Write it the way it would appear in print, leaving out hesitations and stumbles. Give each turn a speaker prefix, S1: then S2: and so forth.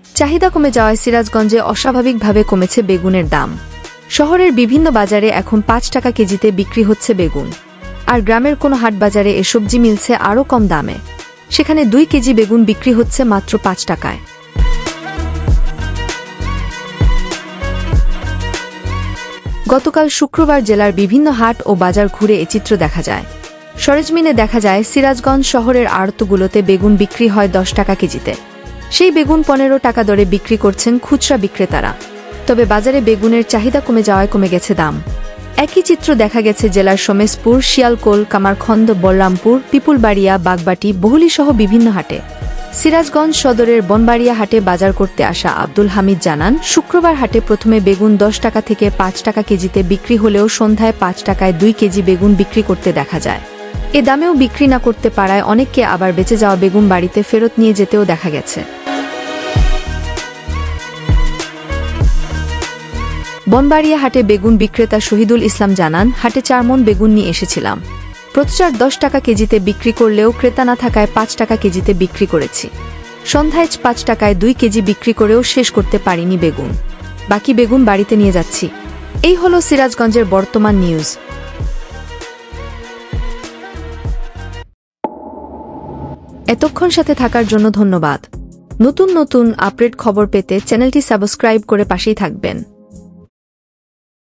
S1: চাহিদা কমে যাওয়ায় সিরাজগঞ্জে অস্বাভাবিকভাবে কমেছে বেগুনের দাম। শহরের বিভিন্ন বাজারে এখন ৫ টাকা কেজিতে বিক্রি হচ্ছে বেগুন, আর গ্রামের কোনো হাট বাজারে এ সবজি মিলছে আরও কম দামে। সেখানে ২ কেজি বেগুন বিক্রি হচ্ছে মাত্র ৫ টাকায়। গতকাল শুক্রবার জেলার বিভিন্ন হাট ও বাজার ঘুরে এ চিত্র দেখা যায়। সরেজমিনে দেখা যায় সিরাজগঞ্জ শহরের আড়তগুলোতে বেগুন বিক্রি হয় ১০ টাকা কেজিতে। সেই বেগুন ১৫ টাকা দরে বিক্রি করছেন খুচরা বিক্রেতারা। তবে বাজারে বেগুনের চাহিদা কমে যাওয়ায় কমে গেছে দাম। একই চিত্র দেখা গেছে জেলার সোমেশপুর, শিয়ালকোল, কামারখন্দ, বলরামপুর, পিপুলবাড়িয়া, বাগবাটি, বহুলীসহ বিভিন্ন হাটে। সিরাজগঞ্জ সদরের বনবাড়িয়া হাটে বাজার করতে আসা আব্দুল হামিদ জানান, শুক্রবার হাটে প্রথমে বেগুন ১০ টাকা থেকে ৫ টাকা কেজিতে বিক্রি হলেও সন্ধ্যায় ৫ টাকায় ২ কেজি বেগুন বিক্রি করতে দেখা যায়। এ দামেও বিক্রি না করতে পারায় অনেককে আবার বেঁচে যাওয়া বেগুন বাড়িতে ফেরত নিয়ে যেতেও দেখা গেছে। বনবাড়িয়া হাটে বেগুন বিক্রেতা শহীদুল ইসলাম জানান, হাটে ৪ মণ বেগুন নিয়ে এসেছিলাম। প্রতিচার ১০ টাকা কেজিতে বিক্রি করলেও ক্রেতা না থাকায় ৫ টাকা কেজিতে বিক্রি করেছি। সন্ধ্যায় ৫ টাকায় ২ কেজি বিক্রি করেও শেষ করতে পারিনি বেগুন। বাকি বেগুন বাড়িতে নিয়ে যাচ্ছি। এই হলো সিরাজগঞ্জের বর্তমান নিউজ। এতক্ষণ সাথে থাকার জন্য ধন্যবাদ। নতুন নতুন আপডেট খবর পেতে চ্যানেলটি সাবস্ক্রাইব করে পাশেই থাকবেন।